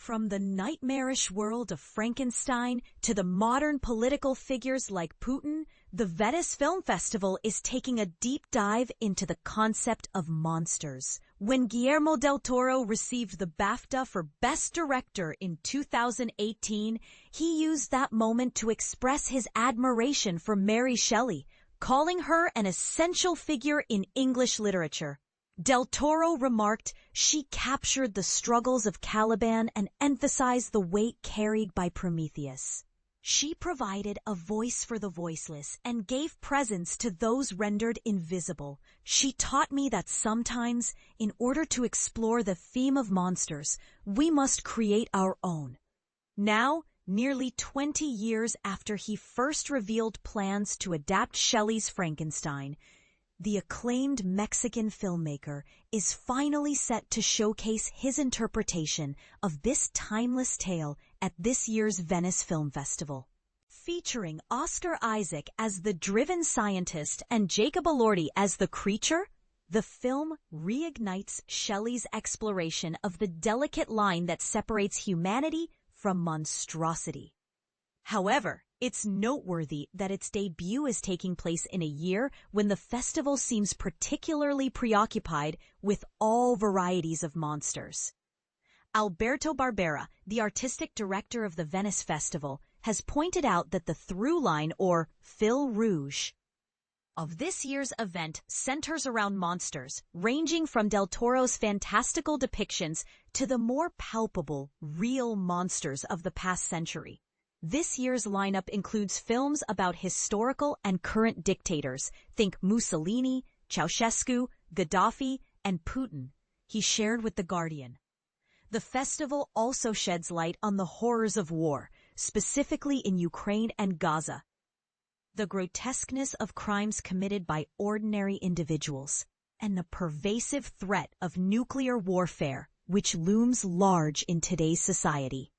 From the nightmarish world of Frankenstein to the modern political figures like Putin, the Venice Film Festival is taking a deep dive into the concept of monsters. When Guillermo del Toro received the BAFTA for Best Director in 2018, he used that moment to express his admiration for Mary Shelley, calling her an essential figure in English literature. Del Toro remarked, "She captured the struggles of Caliban and emphasized the weight carried by Prometheus. She provided a voice for the voiceless and gave presence to those rendered invisible. She taught me that sometimes, in order to explore the theme of monsters, we must create our own." Now, nearly 20 years after he first revealed plans to adapt Shelley's Frankenstein, the acclaimed Mexican filmmaker is finally set to showcase his interpretation of this timeless tale at this year's Venice Film Festival. Featuring Oscar Isaac as the driven scientist and Jacob Elordi as the creature, the film reignites Shelley's exploration of the delicate line that separates humanity from monstrosity. However, it's noteworthy that its debut is taking place in a year when the festival seems particularly preoccupied with all varieties of monsters. Alberto Barbera, the artistic director of the Venice Festival, has pointed out that the through line, or fil rouge, of this year's event centers around monsters, ranging from Del Toro's fantastical depictions to the more palpable, real monsters of the past century. This year's lineup includes films about historical and current dictators. Think Mussolini, Ceaușescu, Gaddafi, and Putin, he shared with The Guardian. The festival also sheds light on the horrors of war, specifically in Ukraine and Gaza, the grotesqueness of crimes committed by ordinary individuals, and the pervasive threat of nuclear warfare, which looms large in today's society.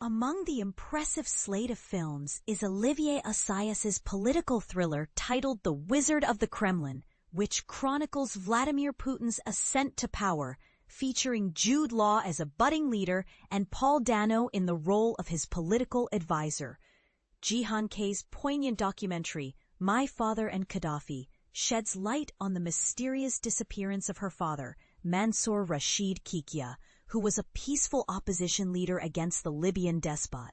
Among the impressive slate of films is Olivier Assayas's political thriller titled The Wizard of the Kremlin, which chronicles Vladimir Putin's ascent to power, featuring Jude Law as a budding leader and Paul Dano in the role of his political advisor. Jihan K's poignant documentary, My Father and Qaddafi, sheds light on the mysterious disappearance of her father, Mansour Rashid Kikia, who was a peaceful opposition leader against the Libyan despot.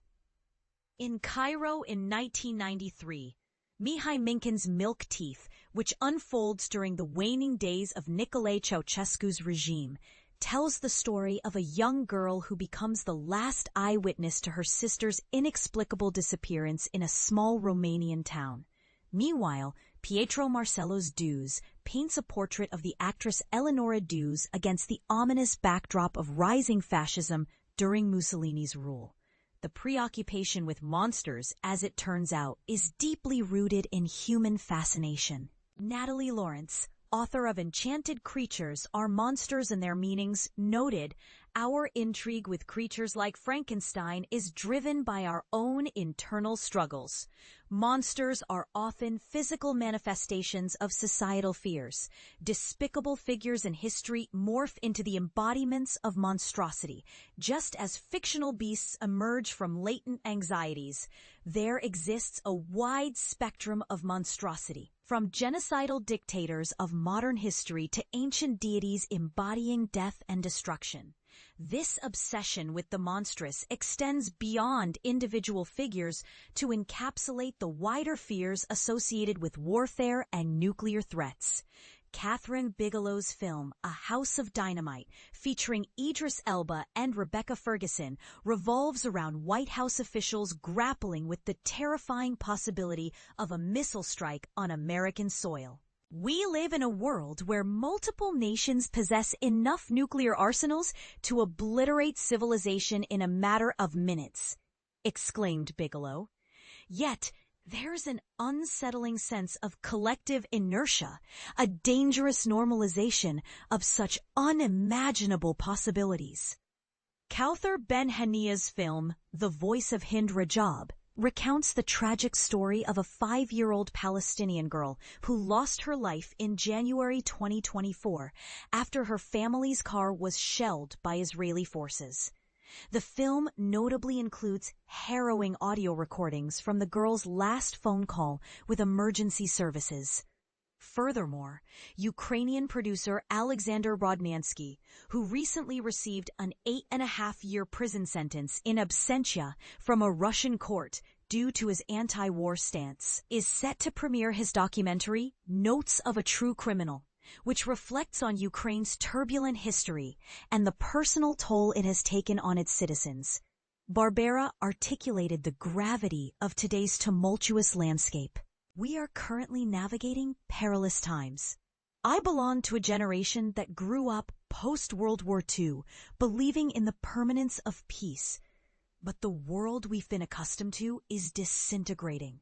In Cairo in 1993, Mihai Minkin's Milk Teeth, which unfolds during the waning days of Nicolae Ceaușescu's regime, tells the story of a young girl who becomes the last eyewitness to her sister's inexplicable disappearance in a small Romanian town. Meanwhile, Pietro Marcello's Deuze paints a portrait of the actress Eleonora Duse against the ominous backdrop of rising fascism during Mussolini's rule. The preoccupation with monsters, as it turns out, is deeply rooted in human fascination. Natalie Lawrence, author of Enchanted Creatures, Our Monsters and Their Meanings, noted, "Our intrigue with creatures like Frankenstein is driven by our own internal struggles. Monsters are often physical manifestations of societal fears. Despicable figures in history morph into the embodiments of monstrosity. Just as fictional beasts emerge from latent anxieties, there exists a wide spectrum of monstrosity, from genocidal dictators of modern history to ancient deities embodying death and destruction. This obsession with the monstrous extends beyond individual figures to encapsulate the wider fears associated with warfare and nuclear threats." Catherine Bigelow's film, A House of Dynamite, featuring Idris Elba and Rebecca Ferguson, revolves around White House officials grappling with the terrifying possibility of a missile strike on American soil. "We live in a world where multiple nations possess enough nuclear arsenals to obliterate civilization in a matter of minutes," exclaimed Bigelow. "Yet, there's an unsettling sense of collective inertia, a dangerous normalization of such unimaginable possibilities." Kauthar Ben-Hania's film, The Voice of Hind Rajab, recounts the tragic story of a 5-year-old Palestinian girl who lost her life in January 2024 after her family's car was shelled by Israeli forces. The film notably includes harrowing audio recordings from the girl's last phone call with emergency services. Furthermore, Ukrainian producer Alexander Rodmansky, who recently received an 8.5-year prison sentence in absentia from a Russian court due to his anti-war stance, is set to premiere his documentary, Notes of a True Criminal, which reflects on Ukraine's turbulent history and the personal toll it has taken on its citizens. Barbera articulated the gravity of today's tumultuous landscape. We are currently navigating perilous times. I belong to a generation that grew up post-World War II, believing in the permanence of peace. But the world we've been accustomed to is disintegrating.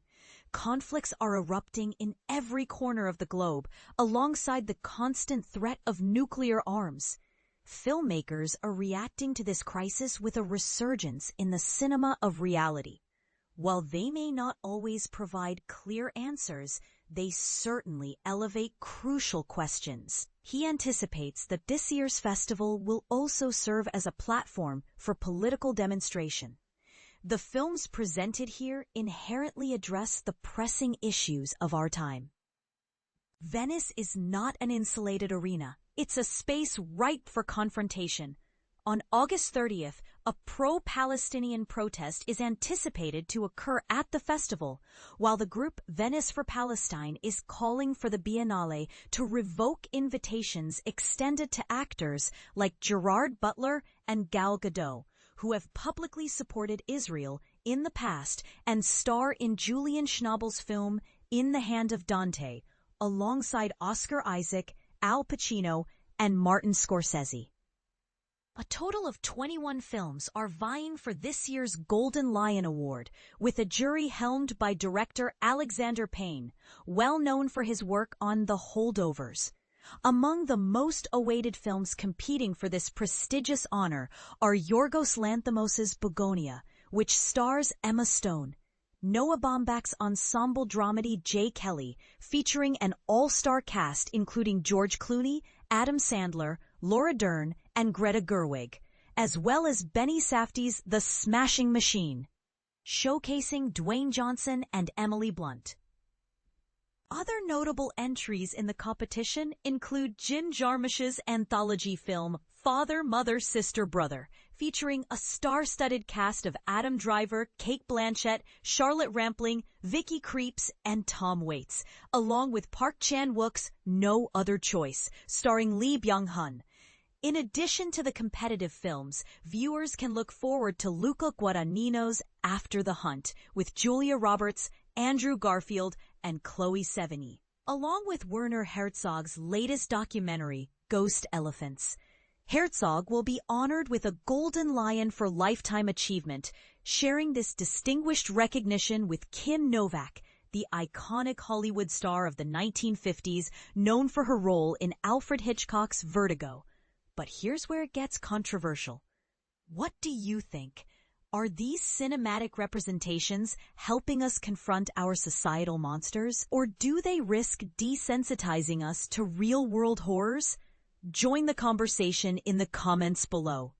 Conflicts are erupting in every corner of the globe, alongside the constant threat of nuclear arms. Filmmakers are reacting to this crisis with a resurgence in the cinema of reality. While they may not always provide clear answers, they certainly elevate crucial questions. He anticipates that this year's festival will also serve as a platform for political demonstration. The films presented here inherently address the pressing issues of our time. Venice is not an insulated arena. It's a space ripe for confrontation. On August 30th, a pro-Palestinian protest is anticipated to occur at the festival, while the group Venice for Palestine is calling for the Biennale to revoke invitations extended to actors like Gerard Butler and Gal Gadot, who have publicly supported Israel in the past and star in Julian Schnabel's film In the Hand of Dante, alongside Oscar Isaac, Al Pacino, and Martin Scorsese. A total of 21 films are vying for this year's Golden Lion Award, with a jury helmed by director Alexander Payne, well known for his work on The Holdovers. Among the most awaited films competing for this prestigious honor are Yorgos Lanthimos' Begonia, which stars Emma Stone, Noah Baumbach's ensemble dramedy J. Kelly, featuring an all-star cast including George Clooney, Adam Sandler, Laura Dern, and Greta Gerwig, as well as Benny Safdie's The Smashing Machine, showcasing Dwayne Johnson and Emily Blunt. Other notable entries in the competition include Jin Jarmusch's anthology film Father, Mother, Sister, Brother, featuring a star-studded cast of Adam Driver, Cate Blanchett, Charlotte Rampling, Vicky Krieps, and Tom Waits, along with Park Chan-wook's No Other Choice, starring Lee Byung-hun. In addition to the competitive films, viewers can look forward to Luca Guadagnino's After the Hunt, with Julia Roberts, Andrew Garfield, and Chloe Sevigny, along with Werner Herzog's latest documentary, Ghost Elephants. Herzog will be honored with a Golden Lion for Lifetime Achievement, sharing this distinguished recognition with Kim Novak, the iconic Hollywood star of the 1950s, known for her role in Alfred Hitchcock's Vertigo. But here's where it gets controversial. What do you think? Are these cinematic representations helping us confront our societal monsters, or do they risk desensitizing us to real-world horrors? Join the conversation in the comments below.